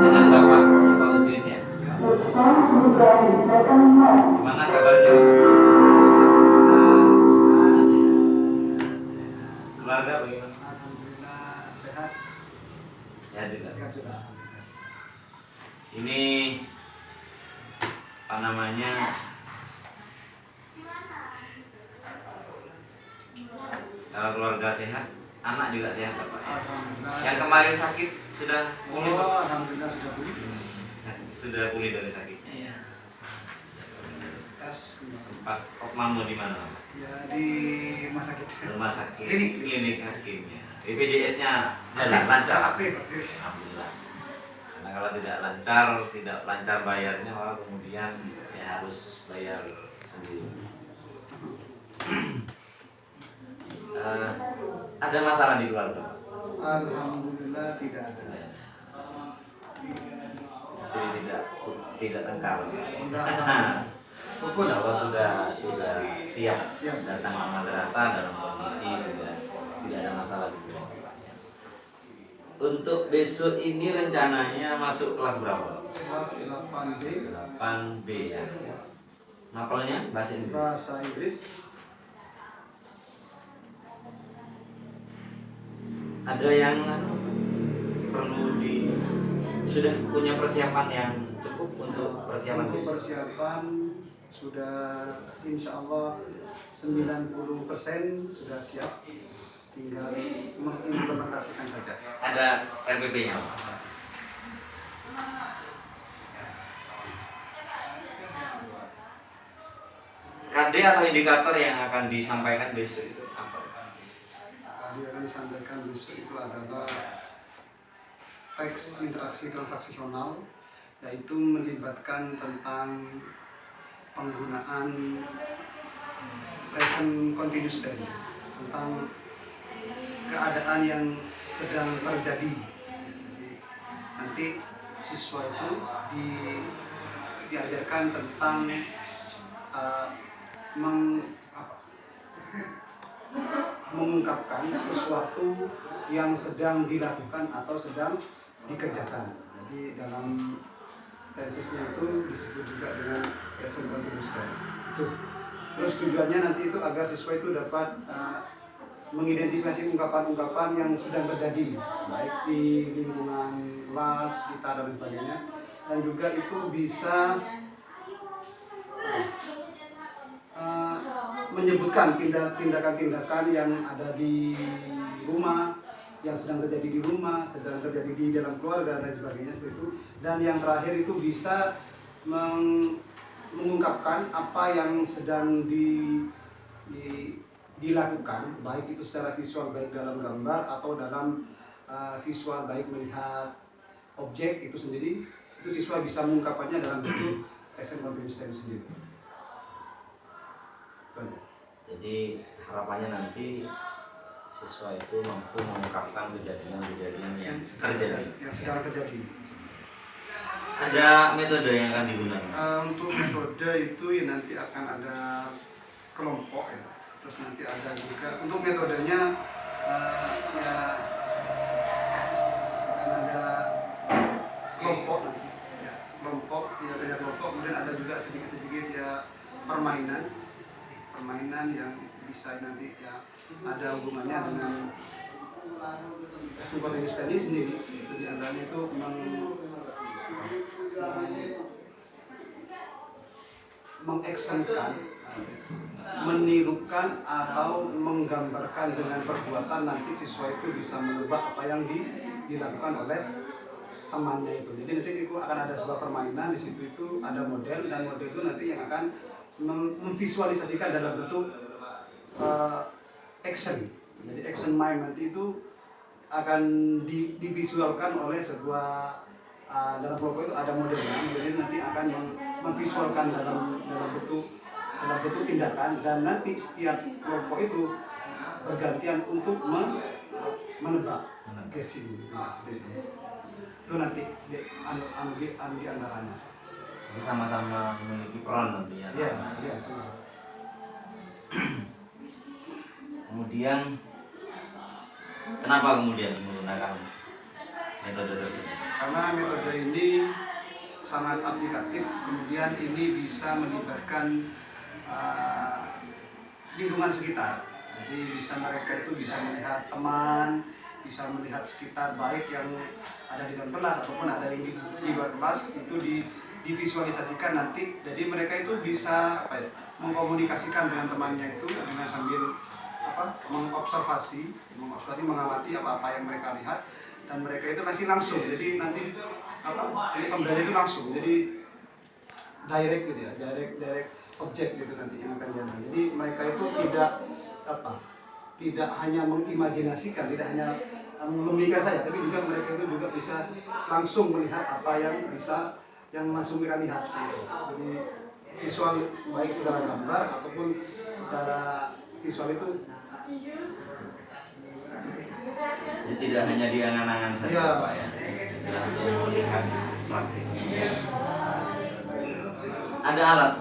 Dengan Bapak Sifaudin ya. Gimana kabarnya? Keluarga bagaimana? Alhamdulillah sehat. Sehat juga. Sehat juga. Ini apa namanya? Kalau keluarga sehat, anak juga sehat Bapak. Alhamdulillah. Yang kemarin sakit sudah pulih Pak? Oh, alhamdulillah sudah pulih. Sudah pulih dari sakitnya. Iya. Tes Sempat opname di mana? ya di rumah sakit. Rumah sakit. Klinik hakimnya. BPJS-nya jalan lancar. Alhamdulillah. Karena kalau tidak lancar bayarnya, maka kemudian ya harus bayar sendiri. Ada masalah di keluarga? Alhamdulillah tidak ada. Istri tidak tengkar. Syukur. Insya Allah sudah siap Siap. datang ke madrasah dalam kondisi sudah tidak ada masalah di keluarga. Untuk besok ini rencananya masuk kelas berapa? Kelas 8B. 8B ya. Mapelnya bahasa Inggris. Bahasa Inggris. Ada yang perlu sudah punya persiapan yang cukup untuk persiapan Untuk besok? persiapan sudah insya Allah 90% sudah siap, tinggal mengimplementasikan saja. Ada RPP-nya? KD atau indikator yang akan disampaikan besok itu apa? Yang akan disampaikan besok itu adalah teks interaksi transaksional, yaitu melibatkan tentang penggunaan present continuous tense, tentang keadaan yang sedang terjadi. Jadi nanti siswa itu diajarkan tentang mengungkapkan sesuatu yang sedang dilakukan atau sedang dikerjakan. Jadi dalam tensesnya itu disebut juga dengan present continuous tense. Terus tujuannya nanti itu agar siswa itu dapat mengidentifikasi ungkapan-ungkapan yang sedang terjadi, baik di lingkungan kelas, kita dan sebagainya, dan juga itu bisa menyebutkan tindakan-tindakan yang ada di rumah, yang sedang terjadi di rumah, sedang terjadi di dalam keluarga dan sebagainya seperti itu. Dan yang terakhir itu bisa mengungkapkan apa yang sedang dilakukan, baik itu secara visual, baik dalam gambar atau dalam visual, baik melihat objek itu sendiri. Itu siswa bisa mengungkapkannya dalam bentuk present continuous tense sendiri. Jadi harapannya nanti siswa itu mampu mengungkapkan kejadian-kejadian yang terjadi. Yang sedang terjadi. Ada metode yang akan digunakan? Untuk metode itu ya nanti akan ada kelompok ya. Terus nanti ada juga untuk metodenya ya akan ada kelompok nanti. Ya, kelompok ya ada kelompok, kemudian ada juga sedikit-sedikit ya permainan yang bisa nanti ya ada hubungannya dengan continuous tadi sendiri. Itu diantaranya itu mengeksenkan, menirukan atau menggambarkan dengan perbuatan, nanti siswa itu bisa menebak apa yang dilakukan oleh temannya itu. Jadi nanti itu akan ada sebuah permainan, di situ itu ada model, dan model itu nanti yang akan memvisualisasikan dalam bentuk action. Jadi action mime nanti itu akan divisualkan oleh sebuah dalam kelompok itu ada modelnya. Modelnya nanti akan memvisualkan dalam bentuk tindakan, dan nanti setiap kelompok itu bergantian untuk menebak guessing gitu. Itu nanti di antaranya. Sama-sama memiliki peran nanti ya. Iya, sama. Kemudian Kenapa kemudian menggunakan metode tersebut? Karena metode ini sangat aplikatif, kemudian ini bisa melibatkan lingkungan sekitar. Jadi mereka itu bisa melihat teman, bisa melihat sekitar baik yang ada di dalam kelas ataupun ada yang di luar kelas, itu divisualisasikan nanti. Jadi mereka itu bisa mengkomunikasikan dengan temannya itu dengan sambil mengobservasi, mengamati apa yang mereka lihat, dan mereka itu masih langsung. Jadi nanti ini pembelajaran itu langsung, jadi direct gitu ya, direct objek gitu nanti yang akan jalan. Jadi mereka itu tidak hanya mengimajinasikan, tidak hanya memikir saja, tapi juga mereka itu juga bisa langsung melihat apa yang langsung mereka lihat gitu. Jadi visual baik secara gambar ataupun secara visual itu. Jadi tidak hanya di angan-angan saja Ya. Pak ya, langsung melihat praktiknya. Ada alat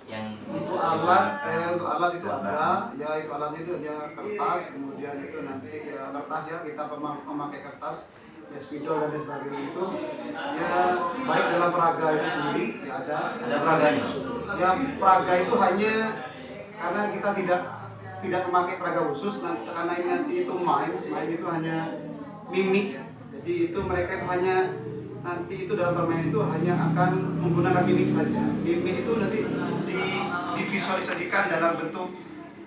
yang Untuk alat itu ada, ya itu alatnya itu ada kertas, kemudian itu nanti ya kertas ya, kita memakai kertas, ya spidol dan sebagainya itu, ya baik dalam peraga itu sendiri ya ada. Ada peraganya? Ya peraga itu hanya karena kita tidak memakai peraga khusus, karena ini nanti itu mime itu hanya mimik ya. Jadi itu mereka itu hanya nanti itu dalam permainan itu hanya akan menggunakan mimik saja. Mimik itu nanti divisualisasikan dalam bentuk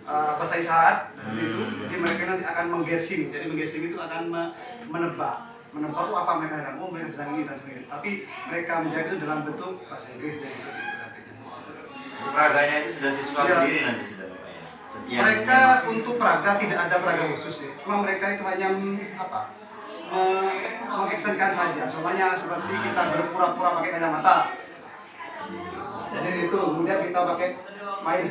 bahasa isyarat itu. Jadi mereka nanti akan mengguessing. Jadi mengguessing itu akan menebak itu apa mereka sedang, mereka sedang ini dan sebagainya. Tapi mereka menjaga itu dalam bentuk bahasa Inggris dan itu nantinya. Peraganya itu sudah siswa Ya. sendiri nanti sudah Pak ya. Mereka untuk peraga tidak ada peraga khusus ya. Cuma mereka itu hanya mengeksenkan saja. Soalnya seperti kita berpura-pura pakai kacamata. Jadi itu kemudian kita pakai main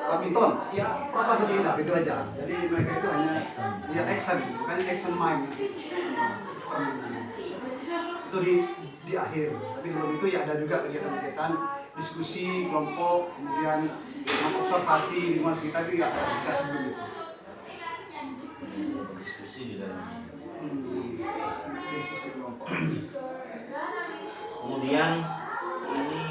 badminton. Ya, pura-pura seperti itu, itu aja. Jadi mereka itu hanya ya action, bukan action main. Itu di akhir. Tapi sebelum itu ya ada juga kegiatan-kegiatan diskusi kelompok, kemudian mengobservasi lingkungan sekitar itu ya ada juga sebelum itu. Diskusi di dalamnya. Diskusi kelompok. Kemudian ini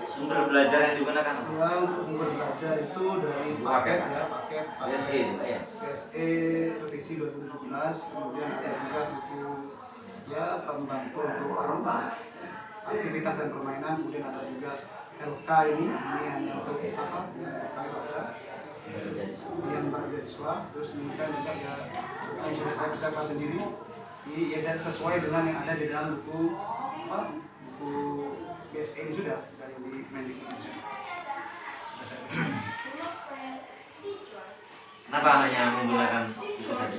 sumber belajar yang digunakan apa? Ya, untuk sumber belajar itu dari paket PSE ya. PSE revisi 2017, kemudian ada juga buku ya pembantu untuk aktivitas dan permainan, kemudian ada juga LK ini hanya untuk apa? Ya, LK itu ada yang beasiswa, terus kemudian juga ya yang sudah saya bisa sendiri, ya saya sesuai dengan yang ada di dalam buku buku PSE ini sudah yang di Kemendikbud ini. Kenapa hanya menggunakan itu saja?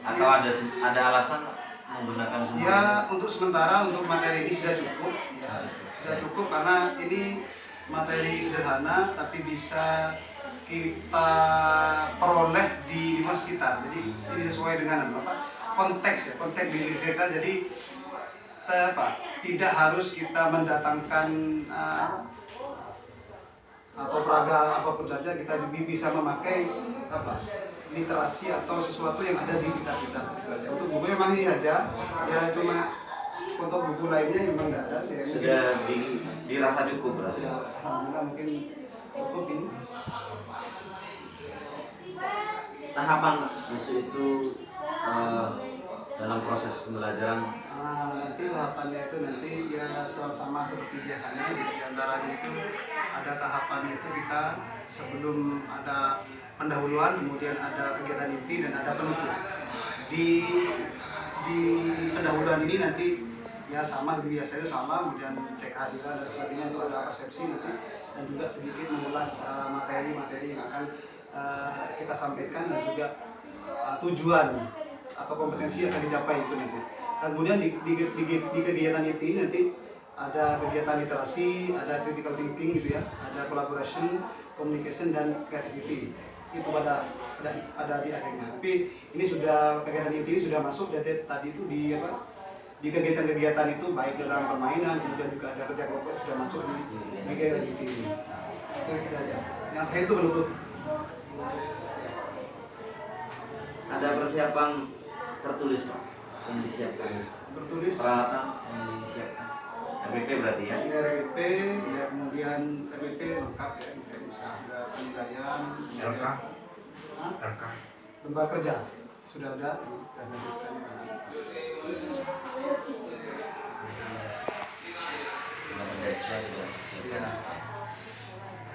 Atau ada alasan menggunakan semua? Ya, untuk sementara untuk materi ini sudah cukup. Ya, sudah cukup karena ini materi sederhana tapi bisa kita peroleh di lingkungan sekitar. Jadi ini sesuai dengan konteks ya, konteks di sekitar. Jadi tidak harus kita mendatangkan atau peraga apapun saja, kita bisa memakai literasi atau sesuatu yang ada di sekitar kita. Untuk buku memang ini aja, ya cuma untuk buku lainnya memang tidak ada. Sudah dirasa cukup berarti. Ya, alhamdulillah mungkin cukup ini. Tahapan isu itu dalam proses pembelajaran. Nanti tahapannya itu nanti ya sama seperti biasanya, di antaranya itu ada tahapannya itu kita sebelum ada pendahuluan, kemudian ada kegiatan inti dan ada penutup. Di pendahuluan ini nanti ya sama seperti biasa itu sama, kemudian cek hadiran dan sebagainya, itu ada persepsi nanti dan juga sedikit mengulas materi-materi yang akan kita sampaikan dan juga tujuan atau kompetensi yang akan dicapai itu nanti. Dan kemudian di kegiatan ini nanti ada kegiatan literasi, ada critical thinking gitu ya, ada collaboration, communication dan creativity. Itu pada di akhirnya. Tapi ini sudah kegiatan ini sudah masuk dari tadi itu di kegiatan-kegiatan itu baik dalam permainan, kemudian juga ada kerja kelompok sudah masuk di kegiatan ini. Itu aja. Yang akhir itu menutup. ada persiapan tertulis Pak yang disiapkan, Tertulis peralatan yang disiapkan, RPP berarti ya? RPP, ya kemudian RPP lengkap ya, bisa ada penilaian, RK, Hah? RK. lembar kerja sudah ada, sudah Siswa sudah siap. ya.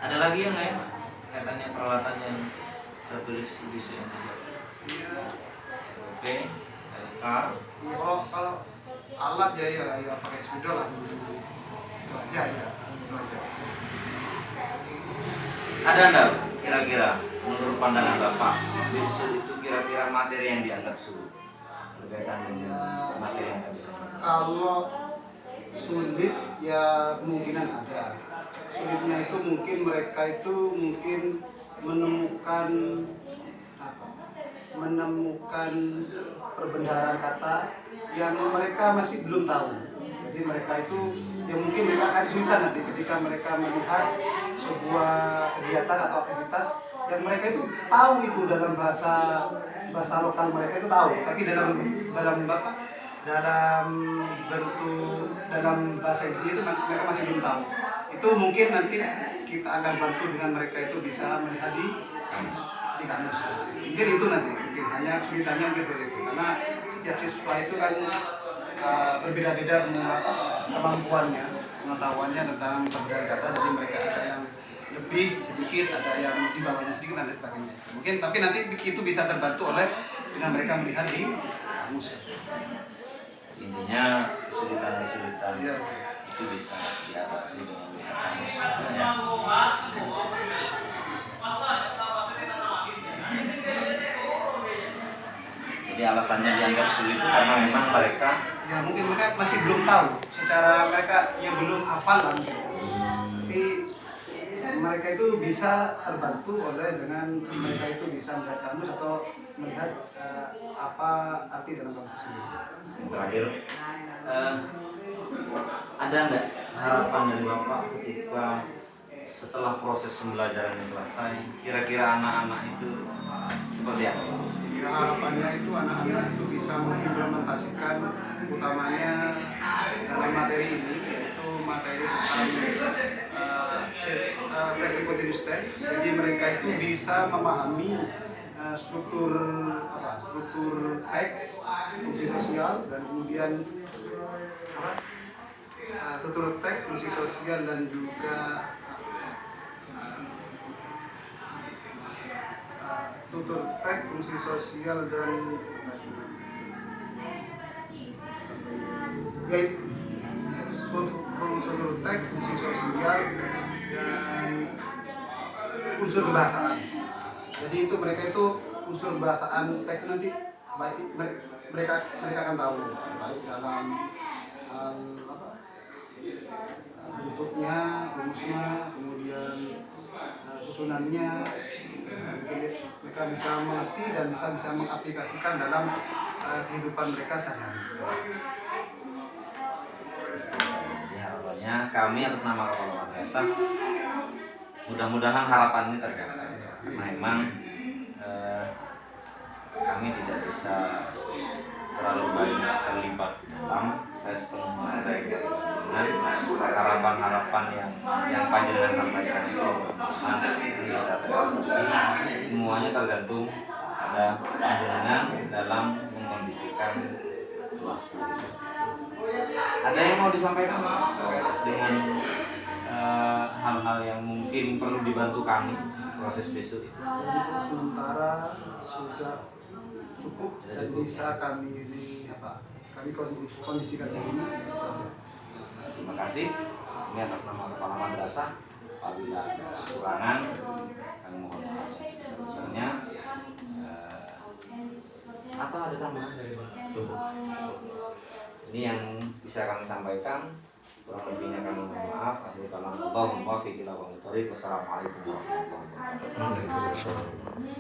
Ada lagi yang lain Pak? Katanya peralatan yang tertulis bisa yang disiapkan. Iya. Oke, LK. Iya, kalau alat ya pakai spidol lah gitu. Itu aja ya, itu aja. Ada enggak kira-kira menurut pandangan Bapak besok itu kira-kira materi yang dianggap sulit berkaitan dengan materi yang nggak bisa dianggap? Kalau sulit ya kemungkinan ada. Sulitnya itu mungkin mereka itu mungkin menemukan apa? Menemukan perbendaharaan kata yang mereka masih belum tahu. Jadi mereka itu ya mungkin mereka akan kesulitan nanti ketika mereka melihat sebuah kegiatan atau aktivitas yang mereka itu tahu itu dalam bahasa lokal mereka itu tahu, tapi dalam bentuk dalam bahasa Inggris itu mereka masih belum tahu. Itu mungkin nanti kita akan bantu dengan mereka itu bisa melihat di kamus. Mungkin itu nanti, mungkin hanya kesulitannya mungkin seperti itu. Karena setiap siswa itu kan berbeda-beda kemampuannya, pengetahuannya tentang perbedaan kata. Jadi mereka ada yang lebih sedikit, ada yang di bawahnya sedikit dan sebagainya. Mungkin tapi nanti itu bisa terbantu oleh dengan mereka melihat di kamus. Intinya kesulitan-kesulitan Iya. itu bisa diatasi dengan melihat kamus. Ya. Jadi alasannya dianggap sulit itu karena memang mereka Ya mungkin mereka masih belum tahu, secara mereka yang belum hafal lah mungkin. Tapi mereka itu bisa terbantu oleh dengan mereka itu bisa melihat kamus atau melihat apa arti dalam kamus ini. yang terakhir ada nggak harapan dari Bapak ketika setelah proses pembelajaran yang selesai kira-kira anak-anak itu seperti apa? Ya, harapannya itu anak-anak itu bisa mengimplementasikan utamanya dalam materi ini, yaitu materi tentang present continuous tense. Jadi mereka itu bisa memahami struktur teks, fungsi sosial, dan kemudian struktur teks, fungsi sosial, dan juga struktur teks, fungsi sosial, dan struktur teks, fungsi sosial, dan unsur kebahasaan. Jadi itu mereka itu unsur bahasaan teks nanti baik mereka akan tahu baik dalam bentuknya, rumusnya, kemudian susunannya. Mereka bisa mengerti dan bisa mengaplikasikan dalam kehidupan mereka sehari-hari. Jadi harapannya kami atas nama Kepala Madrasah mudah-mudahan harapan ini tercapai karena memang kami tidak bisa terlalu banyak terlibat dalam. Saya sepenuhnya menghargai dengan harapan-harapan yang panjenengan sampaikan itu bisa terrealisasi. Semuanya tergantung pada panjenengan dalam mengkondisikan kelas. Ada yang mau disampaikan dengan hal-hal yang mungkin perlu dibantu kami proses besok itu? Untuk sementara sudah cukup dan bisa kami kondisikan segini. Terima kasih. Ini atas nama Kepala Madrasah. Apabila ada kekurangan, kami mohon maaf yang sebesar-besarnya. Atau ada tambahan dari Bapak? Cukup. Ini yang bisa kami sampaikan. Kurang lebihnya kami mohon maaf. Akhirul kalam. Allahumma muwaffiq ila aqwamit thoriq. Wassalamualaikum warahmatullahi wabarakatuh.